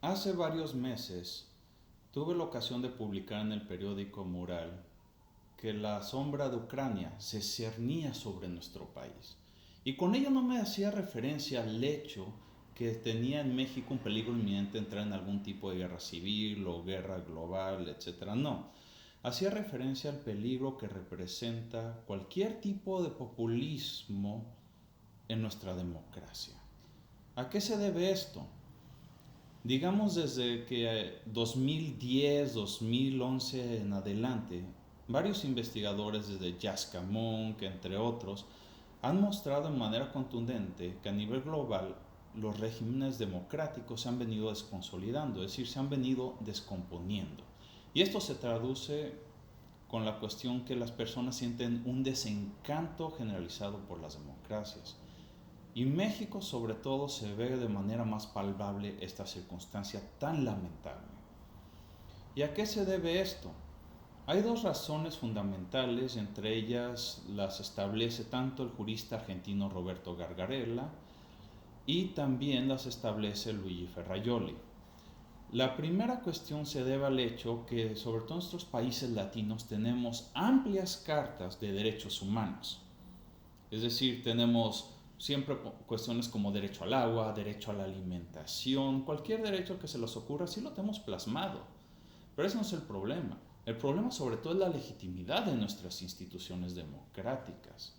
Hace varios meses tuve la ocasión de publicar en el periódico Mural que la sombra de Ucrania se cernía sobre nuestro país. Y con ello no me hacía referencia al hecho que tenía en México un peligro inminente de entrar en algún tipo de guerra civil o guerra global, etcétera. No, hacía referencia al peligro que representa cualquier tipo de populismo en nuestra democracia. ¿A qué se debe esto? Digamos desde que 2010, 2011 en adelante, varios investigadores desde Jaska Monk, entre otros, han mostrado de manera contundente que a nivel global los regímenes democráticos se han venido desconsolidando, es decir, se han venido descomponiendo. Y esto se traduce con la cuestión que las personas sienten un desencanto generalizado por las democracias. Y en México sobre todo se ve de manera más palpable esta circunstancia tan lamentable. ¿Y a qué se debe esto? Hay dos razones fundamentales, entre ellas las establece tanto el jurista argentino Roberto Gargarella y también las establece Luigi Ferrajoli. La primera cuestión se debe al hecho que sobre todo en nuestros países latinos tenemos amplias cartas de derechos humanos. Es decir, tenemos siempre cuestiones como derecho al agua, derecho a la alimentación, cualquier derecho que se les ocurra, sí lo tenemos plasmado. Pero ese no es el problema. El problema sobre todo es la legitimidad de nuestras instituciones democráticas.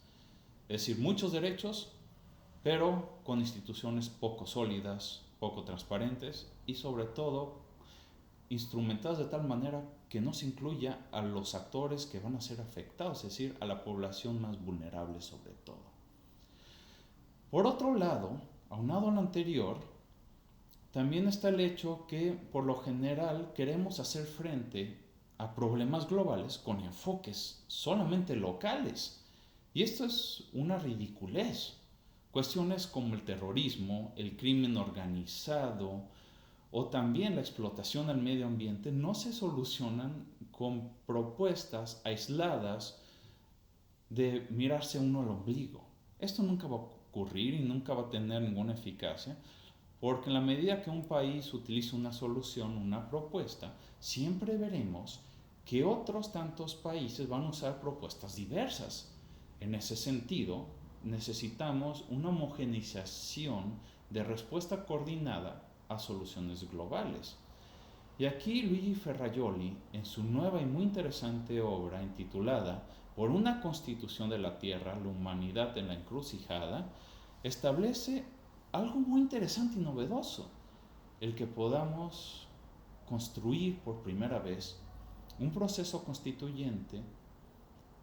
Es decir, muchos derechos, pero con instituciones poco sólidas, poco transparentes y sobre todo instrumentadas de tal manera que no se incluya a los actores que van a ser afectados, es decir, a la población más vulnerable sobre todo. Por otro lado, aunado a lo anterior, también está el hecho que por lo general queremos hacer frente a problemas globales con enfoques solamente locales. Y esto es una ridiculez. Cuestiones como el terrorismo, el crimen organizado o también la explotación del medio ambiente no se solucionan con propuestas aisladas de mirarse uno al ombligo. Esto nunca va a ocurrir y nunca va a tener ninguna eficacia, porque en la medida que un país utilice una solución, una propuesta, siempre veremos que otros tantos países van a usar propuestas diversas. En ese sentido, necesitamos una homogeneización de respuesta coordinada a soluciones globales. Y aquí Luigi Ferrajoli, en su nueva y muy interesante obra intitulada Por una constitución de la Tierra, la humanidad en la encrucijada, establece algo muy interesante y novedoso, el que podamos construir por primera vez un proceso constituyente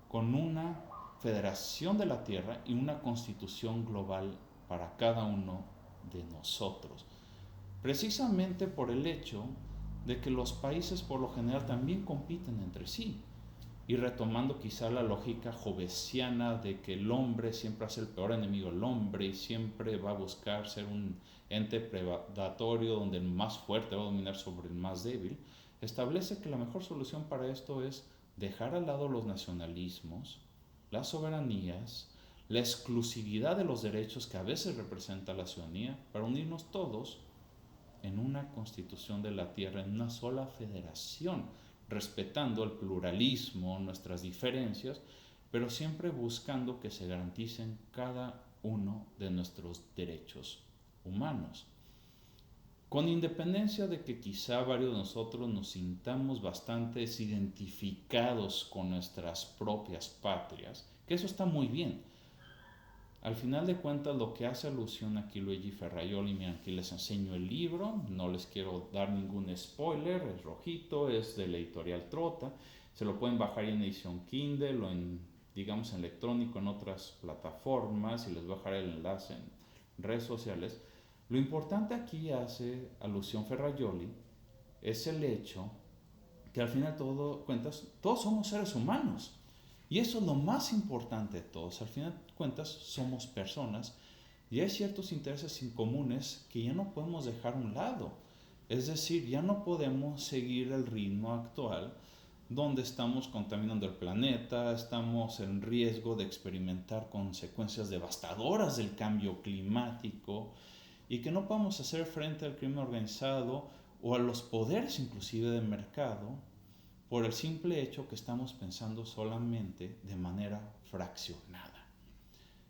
con una federación de la Tierra y una constitución global para cada uno de nosotros. Precisamente por el hecho de que los países por lo general también compiten entre sí. Y retomando quizá la lógica jovesiana de que el hombre siempre hace el peor enemigo del hombre y siempre va a buscar ser un ente predatorio donde el más fuerte va a dominar sobre el más débil, establece que la mejor solución para esto es dejar al lado los nacionalismos, las soberanías, la exclusividad de los derechos que a veces representa la ciudadanía, para unirnos todos en una constitución de la tierra, en una sola federación, respetando el pluralismo, nuestras diferencias, pero siempre buscando que se garanticen cada uno de nuestros derechos humanos. Con independencia de que quizá varios de nosotros nos sintamos bastante identificados con nuestras propias patrias, que eso está muy bien. Al final de cuentas, lo que hace alusión aquí Luigi Ferrajoli, miren, aquí les enseño el libro, no les quiero dar ningún spoiler, es rojito, es de la editorial Trota, se lo pueden bajar en edición Kindle o en, digamos, en electrónico en otras plataformas y les voy a dejar el enlace en redes sociales. Lo importante aquí hace alusión Ferrajoli es el hecho que al final de todo cuentas todos somos seres humanos. Y eso es lo más importante de todos. Al final de cuentas somos personas y hay ciertos intereses incomunes que ya no podemos dejar a un lado. Es decir, ya no podemos seguir el ritmo actual donde estamos contaminando el planeta, estamos en riesgo de experimentar consecuencias devastadoras del cambio climático y que no podemos hacer frente al crimen organizado o a los poderes inclusive de mercado por el simple hecho que estamos pensando solamente de manera fraccionada.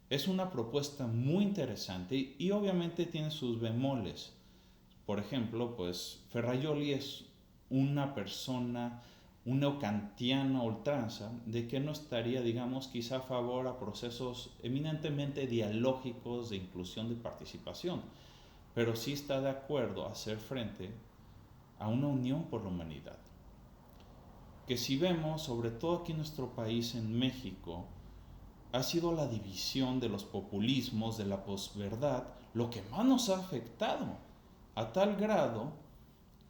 Es una propuesta muy interesante y obviamente tiene sus bemoles. Por ejemplo, pues Ferrajoli es una persona, un neocantiano a ultranza, de que no estaría, digamos, quizá a favor a procesos eminentemente dialógicos de inclusión de participación, pero sí está de acuerdo a hacer frente a una unión por la humanidad. Que si vemos, sobre todo aquí en nuestro país, en México, ha sido la división de los populismos, de la posverdad, lo que más nos ha afectado, a tal grado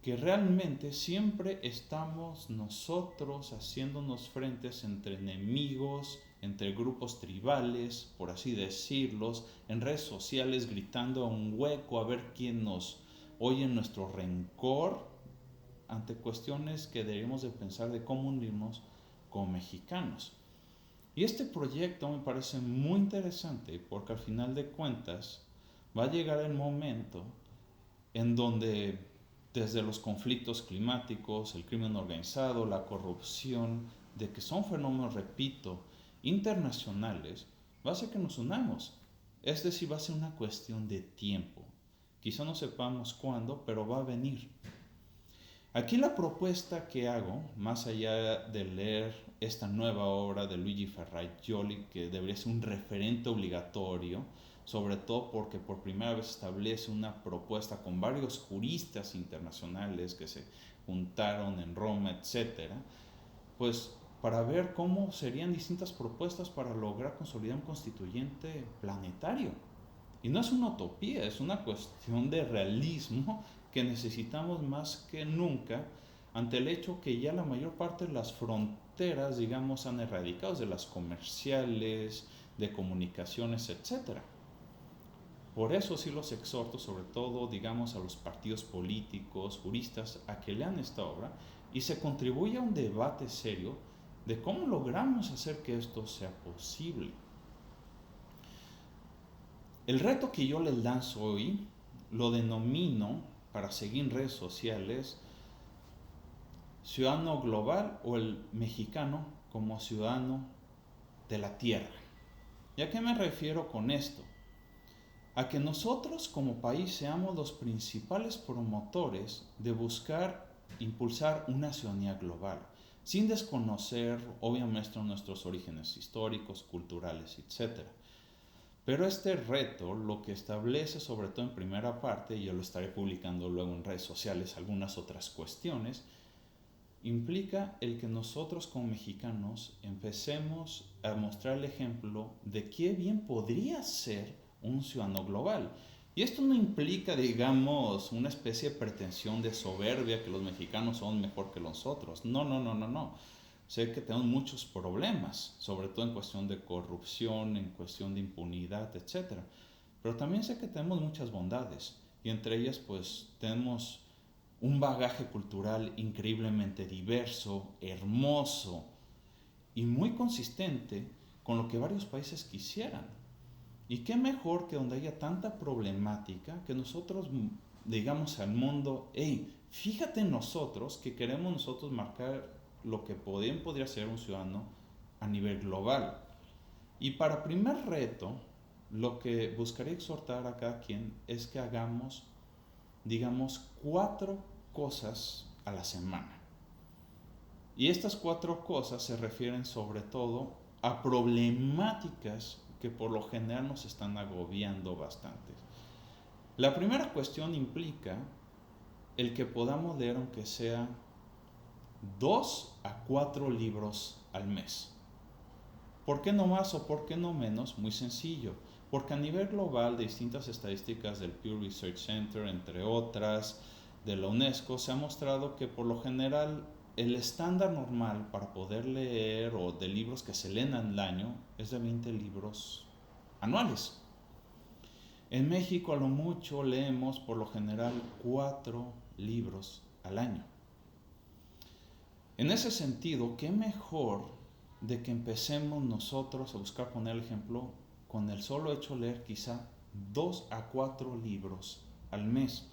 que realmente siempre estamos nosotros haciéndonos frentes entre enemigos, entre grupos tribales, por así decirlos, en redes sociales gritando a un hueco a ver quién nos oye nuestro rencor ante cuestiones que debemos de pensar de cómo unirnos como mexicanos. Y este proyecto me parece muy interesante porque al final de cuentas va a llegar el momento en donde desde los conflictos climáticos, el crimen organizado, la corrupción, de que son fenómenos, repito, internacionales, va a hacer que nos unamos. Es decir, va a ser una cuestión de tiempo. Quizá no sepamos cuándo, pero va a venir. Aquí la propuesta que hago, más allá de leer esta nueva obra de Luigi Ferrajoli, que debería ser un referente obligatorio, sobre todo porque por primera vez establece una propuesta con varios juristas internacionales que se juntaron en Roma, etc., pues para ver cómo serían distintas propuestas para lograr consolidar un constituyente planetario. Y no es una utopía, es una cuestión de realismo que necesitamos más que nunca ante el hecho que ya la mayor parte de las fronteras, digamos, han erradicado, de las comerciales, de comunicaciones, etc. Por eso sí los exhorto, sobre todo, digamos, a los partidos políticos, juristas, a que lean esta obra y se contribuya a un debate serio de cómo logramos hacer que esto sea posible. El reto que yo les lanzo hoy lo denomino, para seguir en redes sociales, ciudadano global o el mexicano como ciudadano de la tierra. ¿Y a qué me refiero con esto? A que nosotros como país seamos los principales promotores de buscar impulsar una ciudadanía global, sin desconocer obviamente nuestros orígenes históricos, culturales, etc. Pero este reto lo que establece, sobre todo en primera parte, y yo lo estaré publicando luego en redes sociales, algunas otras cuestiones, implica el que nosotros como mexicanos empecemos a mostrar el ejemplo de qué bien podría ser un ciudadano global. Y esto no implica, digamos, una especie de pretensión de soberbia que los mexicanos son mejor que los otros. No, no, no, no, no. Sé que tenemos muchos problemas, sobre todo en cuestión de corrupción, en cuestión de impunidad, etc. Pero también sé que tenemos muchas bondades y entre ellas pues tenemos un bagaje cultural increíblemente diverso, hermoso y muy consistente con lo que varios países quisieran. Y qué mejor que donde haya tanta problemática que nosotros digamos al mundo, hey, fíjate en nosotros que queremos nosotros marcar lo que podría ser un ciudadano a nivel global. Y para primer reto, lo que buscaré exhortar a cada quien es que hagamos, digamos, 4 cosas a la semana. Y estas 4 cosas se refieren sobre todo a problemáticas que por lo general nos están agobiando bastante. La primera cuestión implica el que podamos leer aunque sea 2 a 4 libros al mes. ¿Por qué no más o por qué no menos? Muy sencillo. Porque a nivel global, de distintas estadísticas del Pew Research Center, entre otras, de la UNESCO, se ha mostrado que por lo general el estándar normal para poder leer o de libros que se leen al año es de 20 libros anuales. En México a lo mucho leemos por lo general 4 libros al año. En ese sentido, ¿qué mejor de que empecemos nosotros a buscar poner el ejemplo con el solo hecho de leer quizá 2 a 4 libros al mes?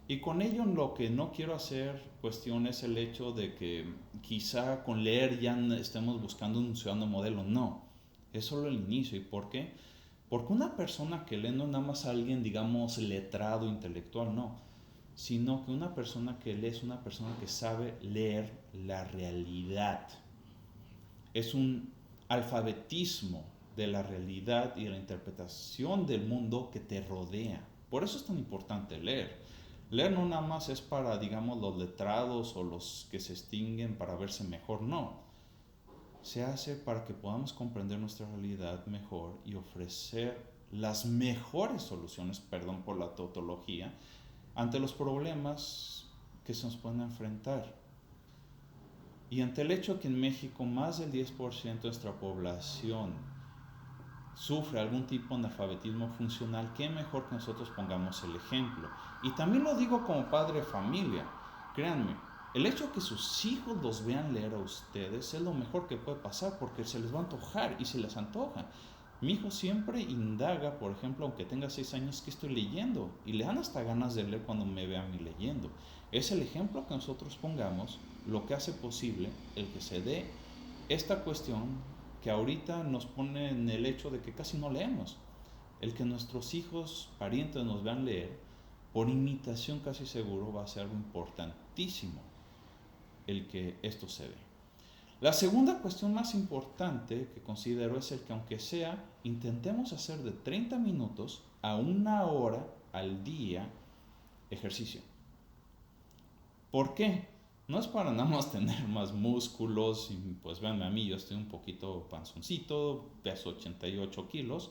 Y con ello lo que no quiero hacer cuestión es el hecho de que quizá con leer ya estemos buscando un ciudadano modelo. No, es solo el inicio. ¿Y por qué? Porque una persona que lee no es nada más alguien, digamos, letrado, intelectual, no. Sino que una persona que lee es una persona que sabe leer la realidad. Es un alfabetismo de la realidad y de la interpretación del mundo que te rodea. Por eso es tan importante leer. Leer no nada más es para, digamos, los letrados o los que se extinguen para verse mejor, no. Se hace para que podamos comprender nuestra realidad mejor y ofrecer las mejores soluciones, perdón por la tautología, ante los problemas que se nos pueden enfrentar. Y ante el hecho que en México más del 10% de nuestra población sufre algún tipo de analfabetismo funcional, qué mejor que nosotros pongamos el ejemplo. Y también lo digo como padre de familia, créanme, el hecho de que sus hijos los vean leer a ustedes es lo mejor que puede pasar porque se les va a antojar y se les antoja. Mi hijo siempre indaga, por ejemplo, aunque tenga 6 años, que estoy leyendo y le dan hasta ganas de leer cuando me ve a mí leyendo. Es el ejemplo que nosotros pongamos lo que hace posible el que se dé esta cuestión que ahorita nos pone en el hecho de que casi no leemos. El que nuestros hijos, parientes nos vean leer, por imitación casi seguro va a ser algo importantísimo el que esto se dé. La segunda cuestión más importante que considero es el que aunque sea, intentemos hacer de 30 minutos a 1 hora al día ejercicio. ¿Por qué? No es para nada más tener más músculos, y pues véanme a mí, yo estoy un poquito panzoncito, peso 88 kilos,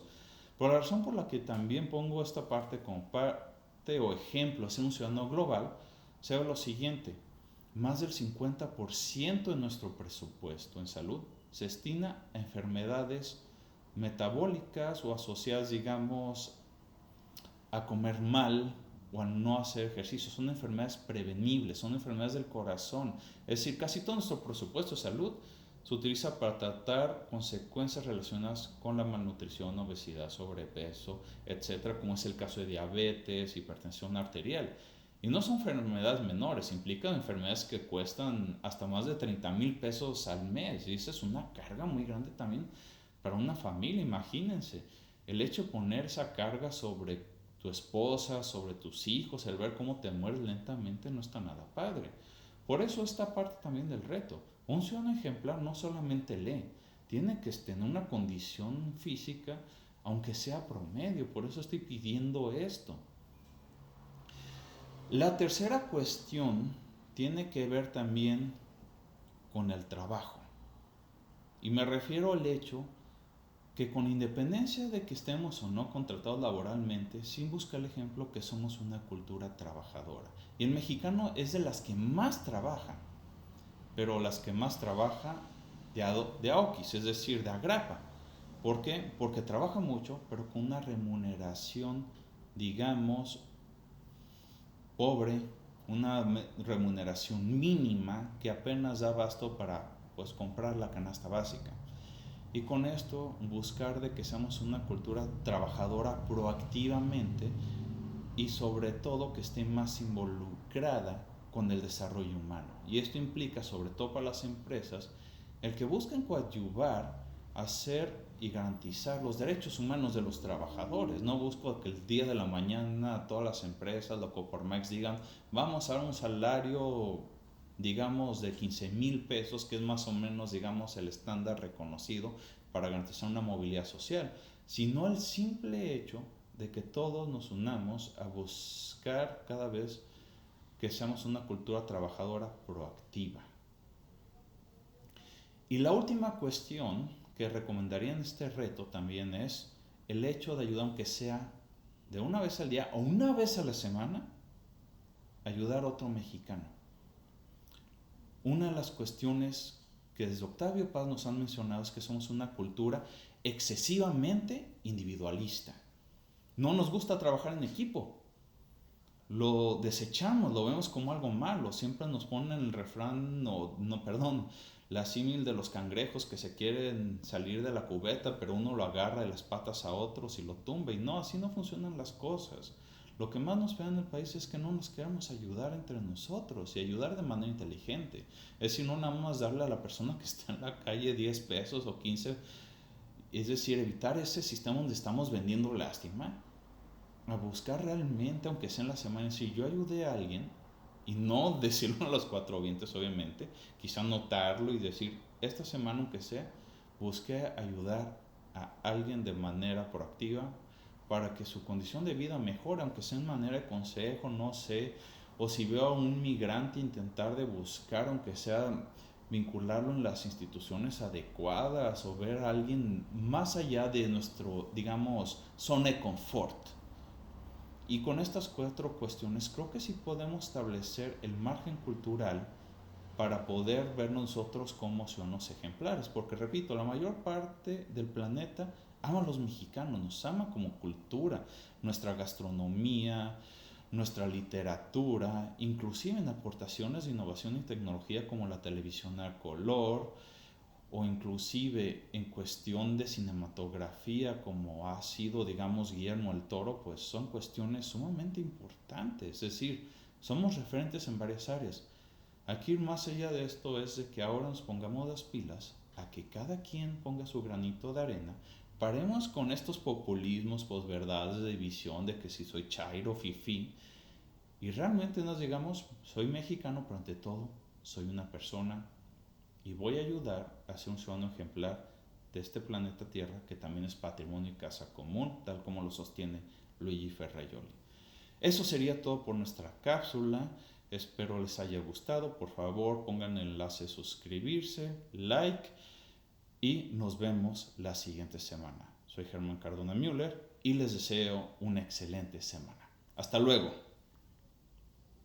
pero la razón por la que también pongo esta parte como parte o ejemplo, ser un ciudadano global, sea lo siguiente, más del 50% de nuestro presupuesto en salud se destina a enfermedades metabólicas o asociadas, digamos, a comer mal o a no hacer ejercicio. Son enfermedades prevenibles, son enfermedades del corazón. Es decir, casi todo nuestro presupuesto de salud se utiliza para tratar consecuencias relacionadas con la malnutrición, obesidad, sobrepeso, etcétera, como es el caso de diabetes, hipertensión arterial. Y no son enfermedades menores, implican enfermedades que cuestan hasta más de 30,000 pesos al mes. Y esa es una carga muy grande también para una familia, imagínense. El hecho de poner esa carga sobre tu esposa, sobre tus hijos, el ver cómo te mueres lentamente no está nada padre. Por eso esta parte también del reto. Un ciudadano ejemplar no solamente lee, tiene que estar en una condición física, aunque sea promedio. Por eso estoy pidiendo esto. La tercera cuestión tiene que ver también con el trabajo. Y me refiero al hecho que con independencia de que estemos o no contratados laboralmente, sin buscar el ejemplo que somos una cultura trabajadora. Y el mexicano es de las que más trabaja, pero las que más trabaja de aoquis, es decir, de agrapa. ¿Por qué? Porque trabaja mucho, pero con una remuneración, digamos, pobre, una remuneración mínima que apenas da abasto para pues comprar la canasta básica. Y con esto buscar de que seamos una cultura trabajadora proactivamente y sobre todo que esté más involucrada con el desarrollo humano. Y esto implica, sobre todo para las empresas, el que busquen coadyuvar, hacer y garantizar los derechos humanos de los trabajadores. No busco que el día de la mañana todas las empresas, la Coparmex, digan vamos a dar un salario, digamos, de 15,000 pesos, que es más o menos, digamos, el estándar reconocido para garantizar una movilidad social, sino el simple hecho de que todos nos unamos a buscar cada vez que seamos una cultura trabajadora proactiva. Y la última cuestión que recomendaría en este reto también es el hecho de ayudar, aunque sea de una vez al día o una vez a la semana, ayudar a otro mexicano. Una de las cuestiones que desde Octavio Paz nos han mencionado es que somos una cultura excesivamente individualista. No nos gusta trabajar en equipo. Lo desechamos, lo vemos como algo malo. Siempre nos ponen el refrán, la símil de los cangrejos que se quieren salir de la cubeta, pero uno lo agarra de las patas a otros y lo tumba. Y no, así no funcionan las cosas. Lo que más nos pega en el país es que no nos queremos ayudar entre nosotros y ayudar de manera inteligente. Es decir, no nada más darle a la persona que está en la calle 10 pesos o 15. Es decir, evitar ese sistema donde estamos vendiendo lástima, a buscar realmente, aunque sea en la semana, si yo ayudé a alguien, y no decirlo a los cuatro vientos, obviamente, quizá notarlo y decir, esta semana, aunque sea, busqué ayudar a alguien de manera proactiva para que su condición de vida mejore, aunque sea en manera de consejo, no sé, o si veo a un migrante intentar de buscar, aunque sea vincularlo en las instituciones adecuadas o ver a alguien más allá de nuestro, digamos, zona de confort. Y con estas cuatro cuestiones creo que sí podemos establecer el margen cultural para poder ver nosotros como ciudadanos ejemplares, porque repito, la mayor parte del planeta ama a los mexicanos, nos ama como cultura, nuestra gastronomía, nuestra literatura, inclusive en aportaciones de innovación y tecnología como la televisión a color, o inclusive en cuestión de cinematografía como ha sido, digamos, Guillermo el Toro, pues son cuestiones sumamente importantes, es decir, somos referentes en varias áreas. Aquí más allá de esto es de que ahora nos pongamos las pilas a que cada quien ponga su granito de arena. Paremos con estos populismos, posverdades de división de que si soy chairo, fifí, y realmente nos digamos, soy mexicano, pero ante todo soy una persona y voy a ayudar a ser un ciudadano ejemplar de este planeta Tierra que también es patrimonio y casa común, tal como lo sostiene Luigi Ferraioli. Eso sería todo por nuestra cápsula. Espero les haya gustado. Por favor, pongan el enlace suscribirse, like y nos vemos la siguiente semana. Soy Germán Cardona Müller y les deseo una excelente semana. Hasta luego.